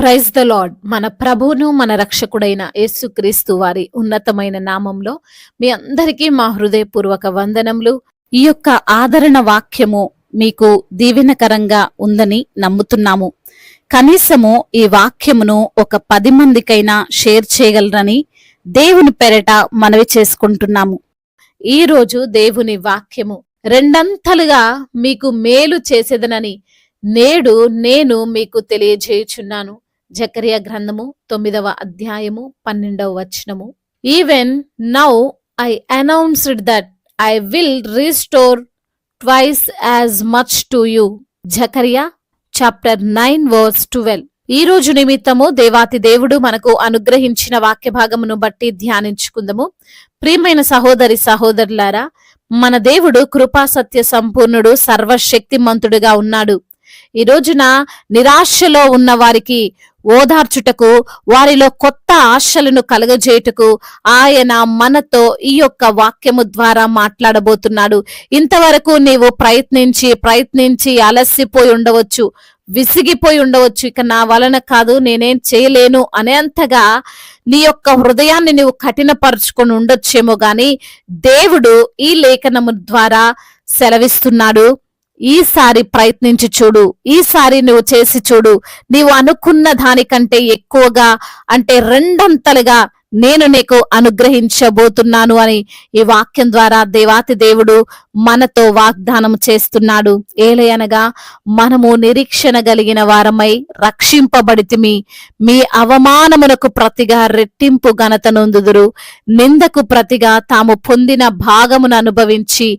Praise the lord. మన ప్రభువును మన రక్షకుడైన యేసుక్రీస్తు వారి ఉన్నతమైన నామంలో మీ అందరికీ మా హృదయపూర్వక వందనములు. ఈ యొక్క ఆదరణ వాక్యము మీకు దీవెనకరంగా ఉందని నమ్ముతున్నాము. కనీసము ఈ వాక్యమును ఒక 10 మందికైనా షేర్ చేయగలరని దేవుని పేరట మనవి చేసుకుంటున్నాము. ఈ రోజు దేవుని వాక్యము రెండంతలుగా మీకు మేలు చేసేదనని నేడు నేను మీకు తెలియజేయుచున్నాను. జకరియా గ్రంథము 9వ అధ్యాయము 12వ వచనము. Even now I announced that I will restore twice as much to you. Zechariah chapter 9 verse 12. ఈ రోజు నిమిత్తము దేవాతి దేవుడు మనకు అనుగ్రహించిన వాక్య భాగమును బట్టి ధ్యానించుకుందాము. ప్రియమైన సహోదరి సహోదరులారా, మన దేవుడు కృపా సత్య సంపూర్ణుడు, సర్వశక్తిమంతుడుగా ఉన్నాడు. ఈ రోజున నిరాశలో ఉన్న వారికి ఓదార్చుటకు, వారిలో కొత్త ఆశలను కలగజేయుటకు ఆయన మనతో ఈ యొక్క వాక్యము ద్వారా మాట్లాడబోతున్నాడు. ఇంతవరకు నీవు ప్రయత్నించి అలసిపోయి ఉండవచ్చు, విసిగిపోయి ఉండవచ్చు. ఇక నా వలన కాదు, నేనేం చేయలేను అనేంతగా నీ యొక్క హృదయాన్ని నీవు కఠినపరుచుకొని ఉండొచ్చేమో గాని దేవుడు ఈ లేఖనము ద్వారా సెలవిస్తున్నాడు. ఈసారి ప్రయత్నించి చూడు, ఈసారి నువ్వు చేసి చూడు. నీవు అనుకున్న దానికంటే ఎక్కువగా, అంటే రెండంతలుగా నేను నీకు అనుగ్రహించబోతున్నాను అని ఈ వాక్యం ద్వారా దేవాతి దేవుడు మనతో వాగ్దానం చేస్తున్నాడు. ఏలయనగా మనము నిరీక్షణ కలిగిన వారమై రక్షింపబడితిమి. మీ అవమానమునకు ప్రతిగా రెట్టింపు ఘనత నొందుదురు. నిందకు ప్రతిగా తాము పొందిన భాగమును అనుభవించి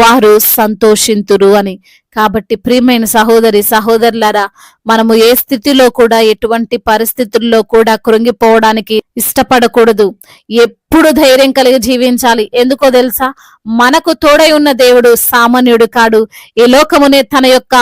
వారు సంతోషింతురు అని. కాబట్టి ప్రియమైన సహోదరి సహోదరులారా, మనము ఏ స్థితిలో కూడా, ఎటువంటి పరిస్థితుల్లో కూడా కృంగిపోవడానికి ఇష్టపడకూడదు. ఎప్పుడు ధైర్యం కలిగి జీవించాలి. ఎందుకో తెలుసా? మనకు తోడై ఉన్న దేవుడు సామాన్యుడు కాడు. ఈ లోకమునే తన యొక్క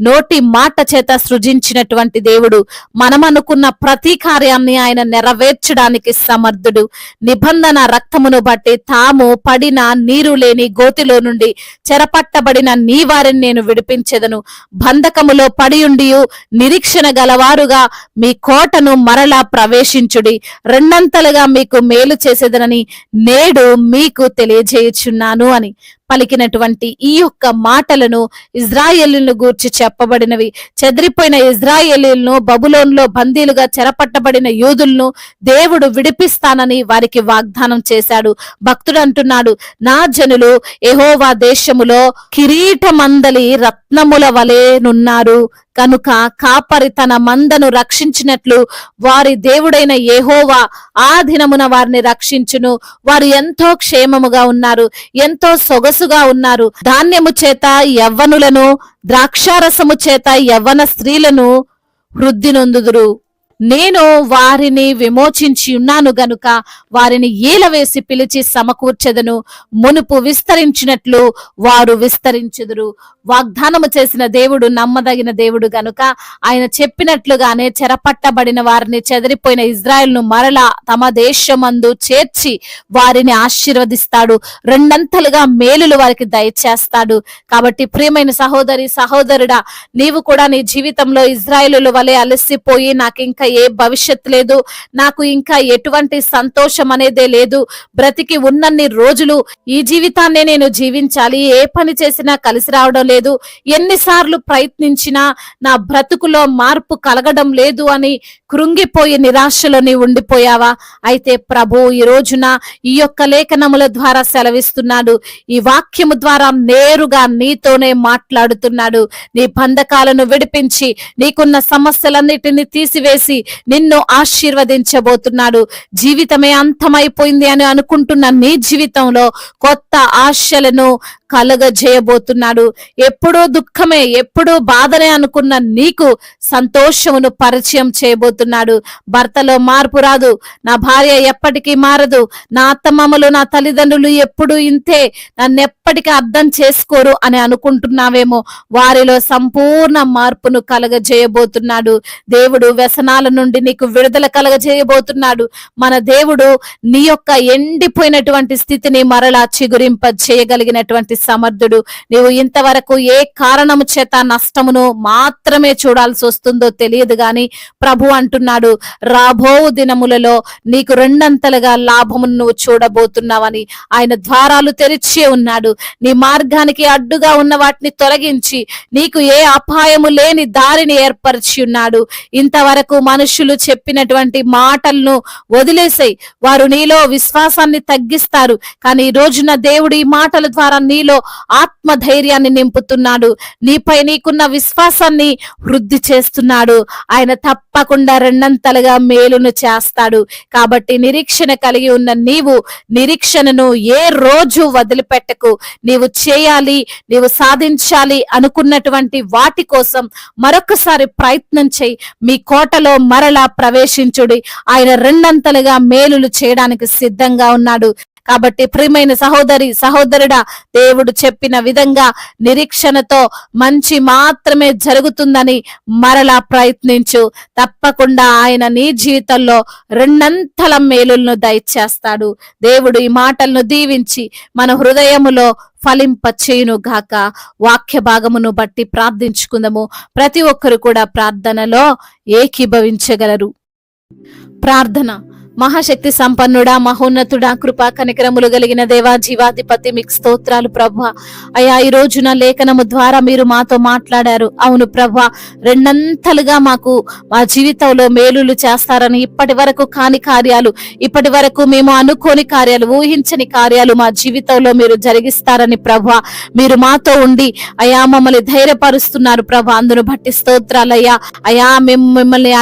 నోటి మాట చేత సృజించినటువంటి దేవుడు. మనం అనుకున్న ప్రతి కార్యాన్ని ఆయన నెరవేర్చడానికి సమర్థుడు. నిబంధన రక్తమును బట్టి తాము పడిన నీరు లేని గోతిలో నుండి చెరపట్టబడిన నీ వారిని నేను విడిపించెదను. బంధకములో పడియుండియు నిరీక్షణ గలవారుగా మీ కోటను మరలా ప్రవేశించుడి. రెండంతలుగా మీకు మేలు చేసేదనని నేడు మీకు తెలియజేయుచున్నాను అని పలికినటువంటి ఈ యొక్క మాటలను ఇజ్రాయేలీయులను గూర్చి చెప్పబడినవి. చెదిరిపోయిన ఇజ్రాయేలీయులను, బబులోనులో బందీలుగా చెరపట్టబడిన యూదులను దేవుడు విడిపిస్తానని వారికి వాగ్దానం చేశాడు. భక్తుడు అంటున్నాడు, నా జనులు యెహోవా దేశములో కిరీటమందలి రత్నముల వలెనున్నారు కనుక కాపరి తన మందను రక్షించినట్లు వారి దేవుడైన యెహోవా ఆ దినమున వారిని రక్షించును. వారు ఎంతో క్షేమముగా ఉన్నారు, ఎంతో సొగసుగా ఉన్నారు. ధాన్యము చేత యవ్వనులను, ద్రాక్షారసము చేత యవ్వన స్త్రీలను వృద్ధి నొందుదురు. నేను వారిని విమోచించి ఉన్నాను గనుక వారిని ఈలవేసి పిలిచి సమకూర్చెదను. మునుపు విస్తరించినట్లు వారు విస్తరించుదురు. వాగ్దానము చేసిన దేవుడు నమ్మదగిన దేవుడు గనుక ఆయన చెప్పినట్లుగానే చెరపట్టబడిన వారిని, చెదిరిపోయిన ఇజ్రాయెల్ను మరలా తమ దేశమందు చేర్చి వారిని ఆశీర్వదిస్తాడు. రెండంతలుగా మేలులు వారికి దయచేస్తాడు. కాబట్టి ప్రియమైన సహోదరి సహోదరుడా, నీవు కూడా నీ జీవితంలో ఇజ్రాయేలుల వలె అలసిపోయి నాకు ఇంకా ఏ భవిష్యత్తు లేదు, నాకు ఇంకా ఎటువంటి సంతోషం అనేదే లేదు, బ్రతికి ఉన్నన్ని రోజులు ఈ జీవితాన్నే నేను జీవించాలి, ఏ పని చేసినా కలిసి రావడం లేదు, ఎన్నిసార్లు ప్రయత్నించినా నా బ్రతుకులో మార్పు కలగడం లేదు అని కృంగిపోయి నిరాశలో నీవు ఉండిపోయావా? అయితే ప్రభు ఈ రోజున ఈ యొక్క లేఖనముల ద్వారా సెలవిస్తున్నాడు. ఈ వాక్యము ద్వారా నేరుగా నీతోనే మాట్లాడుతున్నాడు. నీ బంధకాలను విడిపించి నీకున్న సమస్యలన్నిటిని తీసివేసి నిన్ను ఆశీర్వదించబోతున్నాడు. జీవితమే అంతమైపోయింది అని అనుకుంటున్న నీ జీవితంలో కొత్త ఆశలను కలగజేయబోతున్నాడు. ఎప్పుడూ దుఃఖమే, ఎప్పుడూ బాధనే అనుకున్న నీకు సంతోషమును పరిచయం చేయబోతున్నాడు. భర్తలో మార్పు రాదు, నా భార్య ఎప్పటికీ మారదు, నా అత్తమామలు, నా తల్లిదండ్రులు ఎప్పుడు ఇంతే, నన్ను ఎప్పటికీ అర్థం చేసుకోరు అని అనుకుంటున్నావేమో, వారిలో సంపూర్ణ మార్పును కలగజేయబోతున్నాడు. దేవుడు వ్యసనాల నుండి నీకు విడుదల కలగజేయబోతున్నాడు. మన దేవుడు నీ యొక్క ఎండిపోయినటువంటి స్థితిని మరలా చిగురింప చేయగలిగినటువంటి సమర్థుడు. నీవు ఇంతవరకు ఏ కారణము చేత నష్టమును మాత్రమే చూడాల్సి వస్తుందో తెలియదు గాని ప్రభు అంటున్నాడు, రాబో దినములలో నీకు రెండంతలుగా లాభమును నువ్వు చూడబోతున్నావని. ఆయన ద్వారాలు తెరిచి ఉన్నాడు. నీ మార్గానికి అడ్డుగా ఉన్న వాటిని తొలగించి నీకు ఏ అపాయము లేని దారిని ఏర్పరిచి ఉన్నాడు. ఇంతవరకు మనుషులు చెప్పినటువంటి మాటలను వదిలేసాయి. వారు నీలో విశ్వాసాన్ని తగ్గిస్తారు. కానీ ఈ రోజున దేవుడు ఈ మాటల ద్వారా నీలో ఆత్మధైర్యాన్ని నింపుతున్నాడు. నీపై నీకున్న విశ్వాసాన్ని వృద్ధి చేస్తున్నాడు. ఆయన తప్పకుండా రెండంతలుగా మేలును చేస్తాడు. కాబట్టి నిరీక్షణ కలిగి ఉన్న నీవు నిరీక్షణను ఏ రోజు వదిలిపెట్టకు. నీవు చేయాలి, నీవు సాధించాలి అనుకున్నటువంటి వాటి కోసం మరొకసారి ప్రయత్నం చేయి. మీ కోటలో మరలా ప్రవేశించుడి. ఆయన రెండంతలుగా మేలులు చేయడానికి సిద్ధంగా ఉన్నాడు. కాబట్టి ప్రియమైన సహోదరి సహోదరుడా, దేవుడు చెప్పిన విధంగా నిరీక్షణతో మంచి మాత్రమే జరుగుతుందని మరలా ప్రయత్నించు. తప్పకుండా ఆయన నీ జీవితంలో రెండంతల మేలులను దయచేస్తాడు. దేవుడు ఈ మాటలను దీవించి మన హృదయములో ఫలింప చేయును గాక. వాక్య భాగమును బట్టి ప్రార్థించుకుందాము. ప్రతి ఒక్కరు కూడా ప్రార్థనలో ఏకీభవించగలరు. ప్రార్థన. మహాశక్తి సంపన్నుడా, మహోన్నతుడా, కృపా కనికరములు కలిగిన దేవా, జీవాధిపతి, మీకు స్తోత్రాలు ప్రభా. అయ్యా, ఈ రోజున లేఖనము ద్వారా మీరు మాతో మాట్లాడారు. అవును ప్రభా, రెండంతలుగా మాకు మా జీవితంలో మేలులు చేస్తారని, ఇప్పటి వరకు కాని కార్యాలు, ఇప్పటి వరకు మేము అనుకోని కార్యాలు, ఊహించని కార్యాలు మా జీవితంలో మీరు జరిగిస్తారని ప్రభా మీరు మాతో ఉండి అయ్యా మమ్మల్ని ధైర్యపరుస్తున్నారు ప్రభా. అందును బట్టి స్తోత్రాలయ్యా. అయ్యా, మేము మిమ్మల్ని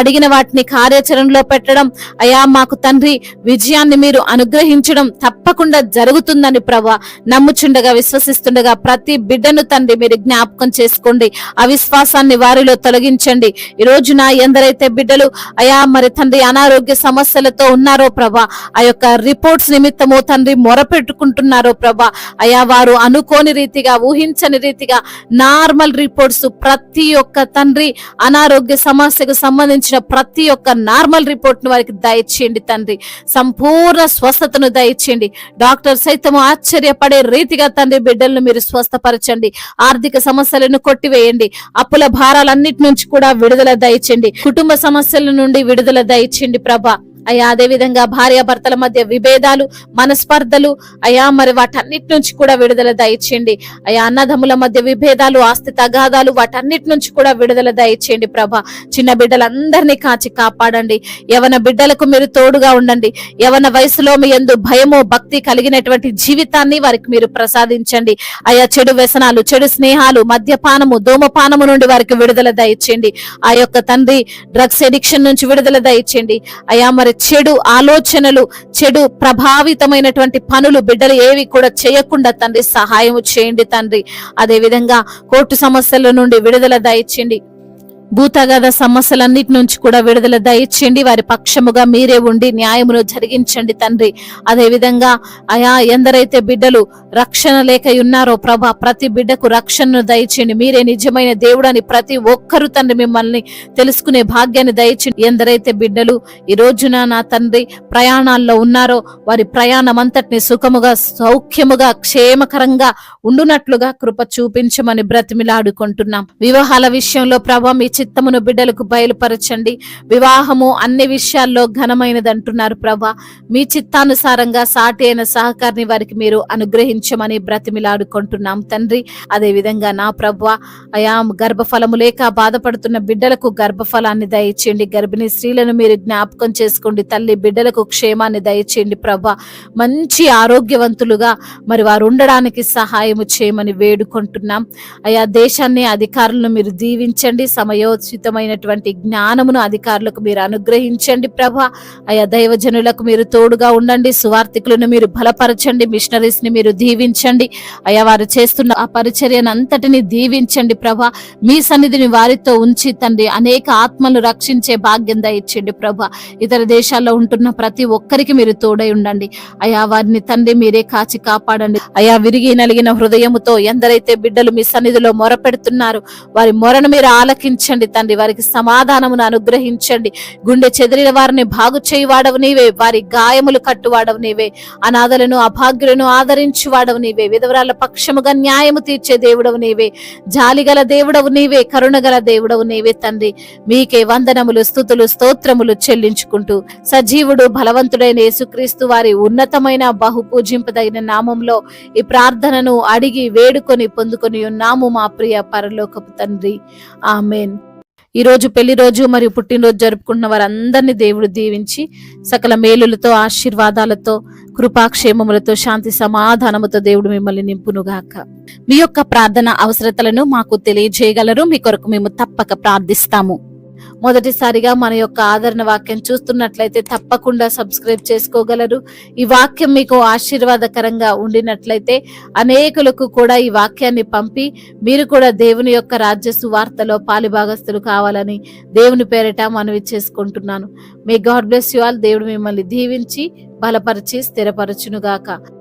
అడిగిన వాటిని కార్యాచరణలో పెట్టడం, అయ్యా మాకు తండ్రి విజయాన్ని మీరు అనుగ్రహించడం తప్పకుండా జరుగుతుందని ప్రభా నమ్ముచుండగా, విశ్వసిస్తుండగా ప్రతి బిడ్డను తండ్రి మీరు జ్ఞాపకం చేసుకోండి. అవిశ్వాసాన్ని వారిలో తొలగించండి. ఈ రోజున ఎందరైతే బిడ్డలు అయా మరి తండ్రి అనారోగ్య సమస్యలతో ఉన్నారో ప్రభా, ఆ యొక్క రిపోర్ట్స్ నిమిత్తమో తండ్రి మొరపెట్టుకుంటున్నారో ప్రభా, అయా వారు అనుకోని రీతిగా, ఊహించని రీతిగా నార్మల్ రిపోర్ట్స్, ప్రతి ఒక్క తండ్రి అనారోగ్య సమస్యకు సంబంధించిన ప్రతి ఒక్క నార్మల్ రిపోర్ట్ ను వారికి దయచేయండి తండ్రి. సంపూర్ణ స్వస్థతను దయచేయండి. డాక్టర్ సైతము ఆశ్చర్యపడే రీతిగా తండ్రి బిడ్డలను మీరు స్వస్థపరచండి. ఆర్థిక సమస్యలను కొట్టివేయండి. అప్పుల భారాలన్నిటి నుంచి కూడా విడుదల దయచేయండి. కుటుంబ సమస్యల నుండి విడుదల దయచేయండి ప్రభా. అయ్యా, అదే విధంగా భార్యాభర్తల మధ్య విభేదాలు, మనస్పర్ధలు అయ్యా మరి వాటన్నిటి నుంచి కూడా విడుదల దయచేయండి. అయ్యా, అన్నదమ్ముల మధ్య విభేదాలు, ఆస్తి తగాదాలు, వాటన్నిటి నుంచి కూడా విడుదల దయచేయండి ప్రభా. చిన్న బిడ్డలందరినీ కాచి కాపాడండి. యవన బిడ్డలకు మీరు తోడుగా ఉండండి. యవన వయసులో మీ యందు భయము, భక్తి కలిగినటువంటి జీవితాన్ని వారికి మీరు ప్రసాదించండి. అయ్యా, చెడు వ్యసనాలు, చెడు స్నేహాలు, మద్యపానము, ధూమపానము నుండి వారికి విడుదల దయచేయండి. ఆ యొక్క తండ్రి డ్రగ్స్ ఎడిక్షన్ నుంచి విడుదల దయచేయండి. అయ్యా మరి చెడు ఆలోచనలు, చెడు ప్రభావితమైనటువంటి పనులు బిడ్డలు ఏవి కూడా చేయకుండా తండ్రి సహాయం చేయండి తండ్రి. అదే విధంగా కోర్టు సమస్యల నుండి విడుదల దయచేయండి. భూతగాథ సమస్యలన్నిటి నుంచి కూడా విడుదల దయచేయండి. వారి పక్షముగా మీరే ఉండి న్యాయమును జరిగించండి తండ్రి. అదే విధంగా అయా ఎందరైతే బిడ్డలు రక్షణ లేక ఉన్నారో ప్రభా, ప్రతి బిడ్డకు రక్షణను దయచేయండి. మీరే నిజమైన దేవుడని ప్రతి ఒక్కరు తండ్రి మిమ్మల్ని తెలుసుకునే భాగ్యాన్ని దయచేయండి. ఎందరైతే బిడ్డలు ఈ రోజున నా తండ్రి ప్రయాణాల్లో ఉన్నారో వారి ప్రయాణం అంతటిని సుఖముగా, సౌఖ్యముగా, క్షేమకరంగా ఉండునట్లుగా కృప చూపించమని బ్రతిమిలాడుకుంటున్నాం. వివాహాల విషయంలో ప్రభా మీ చిత్తమును బిడ్డలకు బయలుపరచండి. వివాహము అన్ని విషయాల్లో ఘనమైనది అంటున్నారు ప్రభా. మీ చిత్తానుసారంగా సాటి అయిన సహకారిని వారికి మీరు అనుగ్రహించమని బ్రతిమిలాడుకుంటున్నాం తండ్రి. అదే విధంగా నా ప్రభా అయా గర్భఫలము లేక బాధపడుతున్న బిడ్డలకు గర్భఫలాన్ని దయచేయండి. గర్భిణీ స్త్రీలను మీరు జ్ఞాపకం చేసుకోండి తల్లి. బిడ్డలకు క్షేమాన్ని దయచేయండి ప్రభా. మంచి ఆరోగ్యవంతులుగా మరి వారు ఉండడానికి సహాయము చేయమని వేడుకుంటున్నాం. అయా దేశాన్ని, అధికారులను మీరు దీవించండి. సమయోచితమైనటువంటి జ్ఞానమును అధికారులకు మీరు అనుగ్రహించండి ప్రభా. అయా దైవజనులకు మీరు తోడుగా ఉండండి. సువార్థికులను మీరు బలపరచండి. మిషనరీస్ ని మీరు దీవించండి. అయా వారు చేస్తున్న ఆ పరిచర్యను అంతటిని దీవించండి ప్రభా. మీ సన్నిధిని వారితో ఉంచి తండ్రి అనేక ఆత్మలను రక్షించే భాగ్యం దయచేయండి ప్రభా. ఇతర దేశాల్లో ఉంటున్న ప్రతి ఒక్కరికి మీరు తోడై ఉండండి. అయా వారిని తండ్రి మీరే కాచి కాపాడండి. అయా విరిగి నలిగిన హృదయముతో ఎందరైతే బిడ్డలు మీ సన్నిధిలో మొరపెడుతున్నారు వారి మొరను మీరు ఆలకించండి దీవించండి తండ్రి. వారికి సమాధానమును అనుగ్రహించండి. గుండె చెదిరిన వారిని బాగు చేయువాడవు నీవే, వారి గాయములు కట్టువాడవు నీవే, అనాథలను అభాగ్యులను ఆదరించువాడవు నీవే, విధవరాల పక్షముగా న్యాయము తీర్చే దేవుడవు నీవే, జాలిగల దేవుడవు నీవే, కరుణగల దేవుడవు నీవే తండ్రి. మీకే వందనములు, స్తుతులు, స్తోత్రములు చెల్లించుకుంటూ సజీవుడు బలవంతుడైన యేసుక్రీస్తు వారి ఉన్నతమైన బహుపూజింపదగిన నామంలో ఈ ప్రార్థనను అడిగి వేడుకొని పొందుకొని ఉన్నాము మా ప్రియ పరలోకపు తండ్రి. ఆమేన్. ఈ రోజు పెళ్లి రోజు మరియు పుట్టినరోజు జరుపుకుంటున్న వారందరినీ దేవుడు దీవించి సకల మేలులతో, ఆశీర్వాదాలతో, కృపాక్షేమములతో, శాంతి సమాధానముతో దేవుడు మిమ్మల్ని నింపునుగాక. మీ యొక్క ప్రార్థన అవసరతలను మాకు తెలియజేయగలరు. మీ కొరకు మేము తప్పక ప్రార్థిస్తాము. మొదటిసారిగా మన యొక్క ఆదరణ వాక్యం చూస్తున్నట్లయితే తప్పకుండా సబ్స్క్రైబ్ చేసుకోగలరు. ఈ వాక్యం మీకు ఆశీర్వాదకరంగా ఉండినట్లయితే అనేకులకు కూడా ఈ వాక్యాన్ని పంపి మీరు కూడా దేవుని యొక్క రాజ్య సువార్తలో పాలిభాగస్తులు కావాలని దేవుని పేరిట మనవి చేసుకుంటున్నాను. May God bless you all. దేవుడు మిమ్మల్ని దీవించి బలపరిచి స్థిరపరచునుగాక.